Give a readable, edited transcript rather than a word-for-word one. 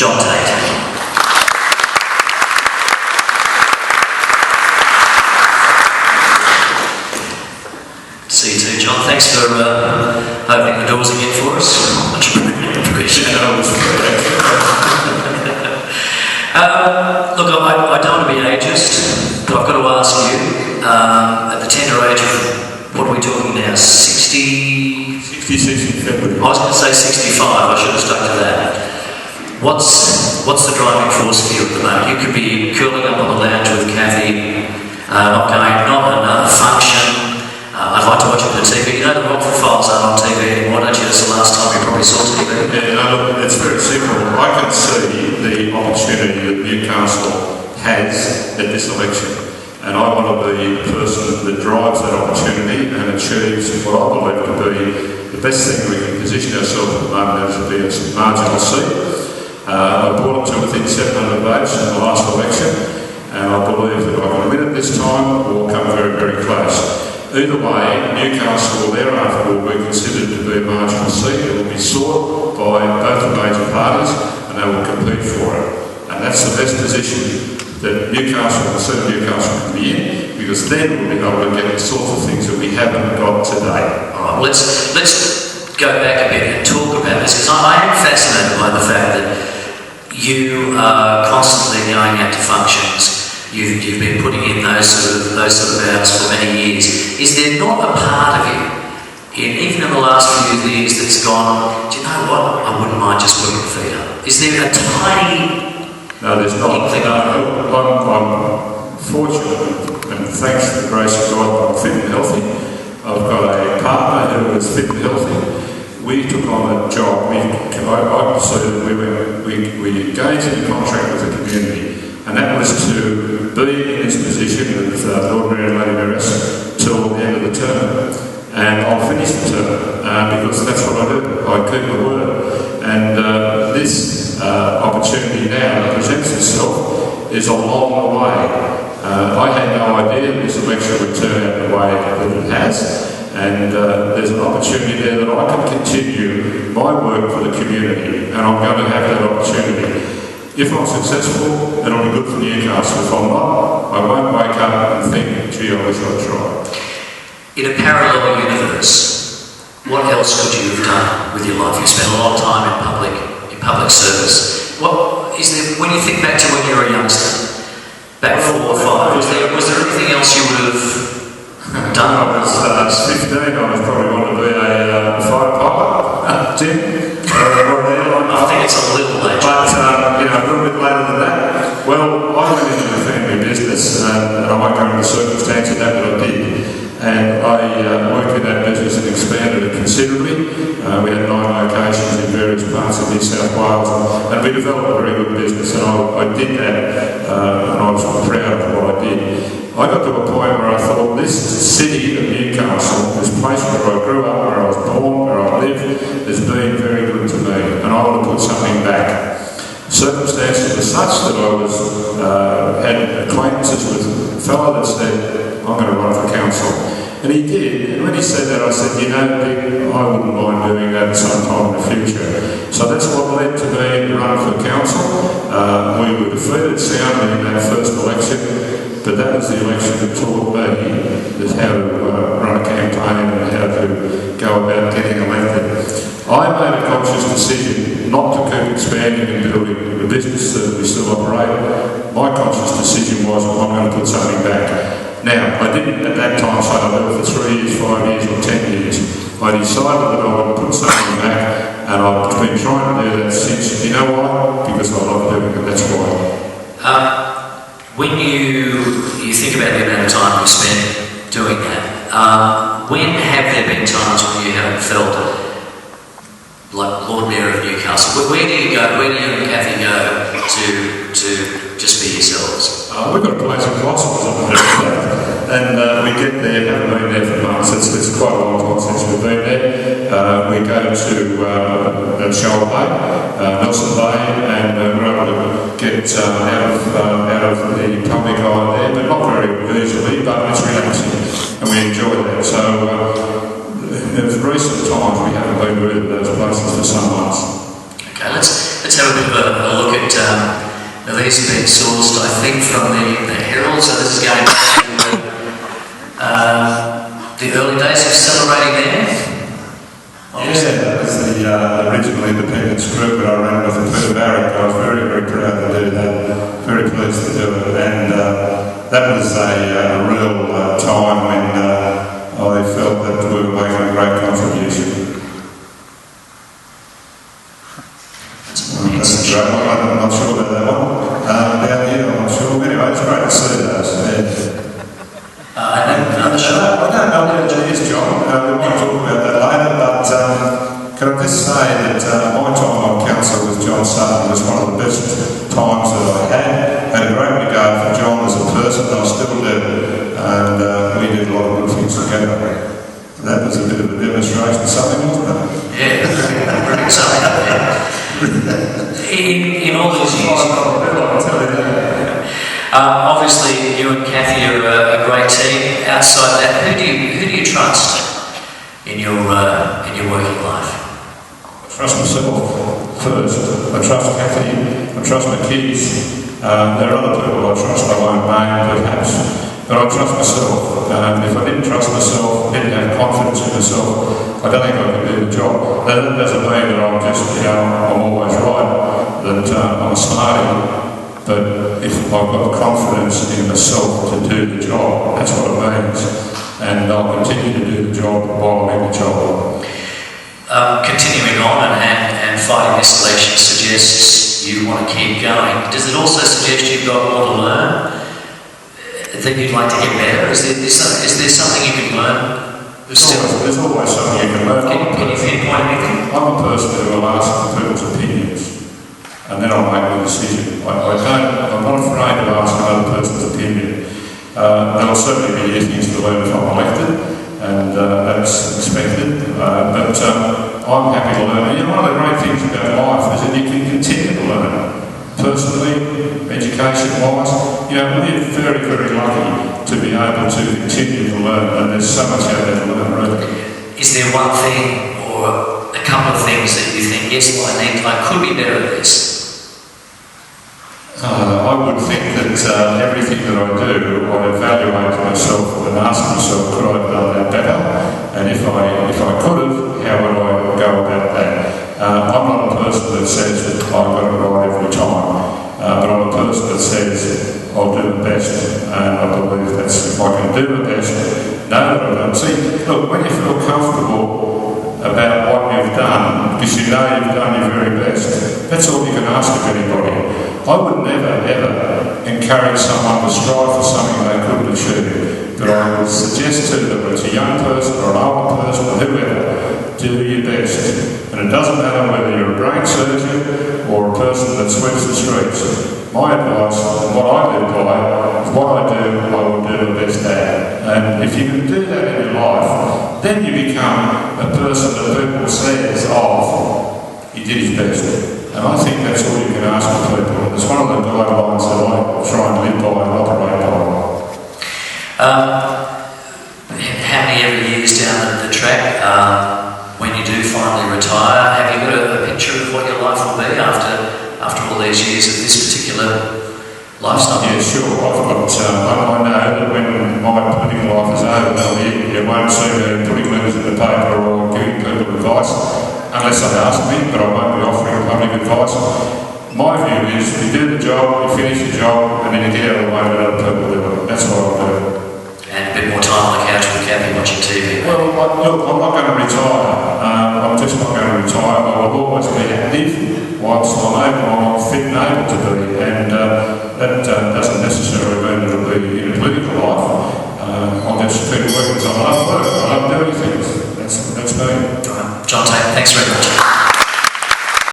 Tate. See you too, John. Thanks for opening the doors again for us. Much appreciated. Look, I don't want to be ageist, but I've got to ask you, at the tender age of, what are we talking now, 60? 66 in February. I was going to say 65, I should have stuck to that. What's the driving force for you at the moment? You could be curling up on the lounge with Kathy, not enough function. I'd like to watch it on TV. You know the Rockford Files aren't on TV anymore, don't you? That's the last time you probably saw TV. Yeah, no, look, it's very simple. I can see the opportunity that Newcastle has at this election, and I want to be the person that drives that opportunity and achieves what I believe to be the best thing we can position ourselves at the moment as to be a marginal seat. I brought it to within 700 votes in the last election, and I believe that I can win it this time or come very, very close. Either way, Newcastle thereafter will be considered to be a marginal seat. It will be sought by both the major parties and they will compete for it. And that's the best position that Newcastle can be in, because then we'll be able to get the sorts of things that we haven't got today. All right, let's go back a bit and talk about this, because I am fascinated by the fact that you are constantly going out to functions. You've been putting in those sort of hours for many years. Is there not a part of you, even in the last few years, that's gone, do you know what, I wouldn't mind just putting the feet up? Is there a tiny... No, there's not. I'm fortunate, and thanks to the grace of God, I'm fit and healthy. I've got a partner who is fit and healthy. We took on a job. I can say that we engaged in a contract with the community, and that was to be in this position with Lord Mayor and Lady Mayoress till the end of the term. And I'll finish the term because that's what I do. I keep my word. And this opportunity now that presents itself is a long way. I had no idea that this election would turn out the way that it has. And there's an opportunity there that I can continue my work for the community, and I'm going to have that opportunity. If I'm successful, it'll be good for Newcastle. If I'm not, I won't wake up and think, gee, I wish I'd tried. In a parallel universe, what else could you have done with your life? You spent a lot of time in public service. What is there, when you think back to when you were a youngster, back 4 or 5, was there anything else you would have done? When I was 15, I was probably wanting to be a fighter pilot, Tim. I think it's a little late. But, a little bit later than that. Well, I went into the family business, and I won't go into the circumstance of that, but I did. And I worked in that business and expanded it considerably. We had 9 locations in various parts of New South Wales, and we developed a very good business, and I did that, and I was proud of what I did. I got to a point where I thought, this city of Newcastle, this place where I grew up, where I was born, where I live, has been very good to me, and I want to put something back. Circumstances were such that I had acquaintances with a fellow that said, I'm going to run for council. And he did, and when he said that, I said, Dick, I wouldn't mind doing that sometime in the future. So that's what led to me running for council. We were defeated soundly in that first election, but that was the election that taught me how to run a campaign and how to go about getting elected. I made a conscious decision not to keep expanding and building the business that we still operate. My conscious decision was, I'm going to put something back. Now, I didn't at that time say I'd do it for 3 years, 5 years or 10 years. I decided that I would put something back, and I've been trying to do that since. You know why? Because I love doing it, that's why. When you think about the amount of time you spent doing that, when have there been times when you haven't felt like Lord Mayor of Newcastle? Where do you go, where do you and Kathy go to just be yourselves? We've got a place in Philosophers on the and we get there, haven't been there for months. It's quite a long time since we've been there. We go to Shoal Bay, Nelson Bay, and we're able to get out of the public eye there, but not very easily, but it's relaxing, and we enjoy that. So in recent times we haven't been to either of those places for some months. Okay, let's have a bit of a look at Now, these have been sourced, I think, from the Herald, so this is going back to the early days of celebrating there. Yeah, that was the original independence group that I ran with Peter Barrick. I was very, very proud to do that, very pleased to do it, and that was a real time when I felt that we were making a great contribution. That's great. I'm not sure about that one. Down here, I'm not sure. Anyway, it's great to see those. I don't know. I don't know what it is, John. We might talk about that later, but can I just say that my time on council with John Sutton was one of the best times that I had. Had a great regard for John as a person, I still do, and we did a lot of good things together. That was a bit of a demonstration of something, wasn't it? Yeah, pretty exciting up there. In all these years, obviously you and Kathy are a great team. Outside that, who do you trust in your working life? I trust myself first. I trust Kathy. I trust my kids. There are other people I trust I won't name perhaps. But I trust myself. If I didn't trust myself, didn't have confidence in myself, I don't think I could do the job. That doesn't mean that I'm just, I'm always right, that I'm a smarty. But if I've got confidence in myself to do the job, that's what it means. And I'll continue to do the job while I'm in the job. Continuing on and fighting this election suggests you want to keep going. Does it also suggest you've got more to learn? That you'd like to get better? Is there something you can learn? There's always something you can learn. Can you pinpoint anything? I'm a person who will ask for people's opinions, and then I'll make a decision. I'm not afraid of asking another person's opinion. There'll certainly be things to learn if I'm elected, and that's expected. But I'm happy to learn. One of the great things about life is that you can continue to learn. Personally, education-wise, we're very, very lucky to be able to continue to learn, and there's so much out there to learn, really. Is there one thing or a couple of things that you think, yes, I could be better at this? I would think that everything that I do, I evaluate myself and ask myself, could I have done that better? And if I could have, how would I go about that? I'm not a person that says that I've got it right every time, but I'm a person that says I'll do the best, and I believe that's if I can do the best, know that I've done. See, look, when you feel comfortable about what you've done, because you know you've done your very best, that's all you can ask of anybody. I would never, ever encourage someone to strive for something they couldn't achieve, but I would suggest to them, whether it's a young person or an older person or whoever, do your best. And it doesn't matter whether you're a brain surgeon or a person that sweeps the streets. My advice and what I live by is what I do, I will do the best at. And if you can do that in your life, then you become a person that people says, he did his best. And I think that's all you can ask of people. It's one of the guidelines that I try and live by and operate by. How many ever years down the track, when you do finally retire, have you got a picture of what your life will be after all these years of this particular lifestyle? Yeah, sure. I know that when my political life is over, you won't see me putting letters in the paper or giving people advice, unless they ask me, but I won't be offering public advice. My view is you do the job, you finish the job, and then you get out of the way and let other people do it. That's what I'll do. And a bit more time on the couch with Kathy watching TV. Well, look, I'm not going to retire. I'm just not going to retire. I will always be active whilst I'm fit and able to be. And that doesn't necessarily mean it'll be in a political life. I'll just keep working because I love work. I love doing things. That's me. John Tate, thanks very much.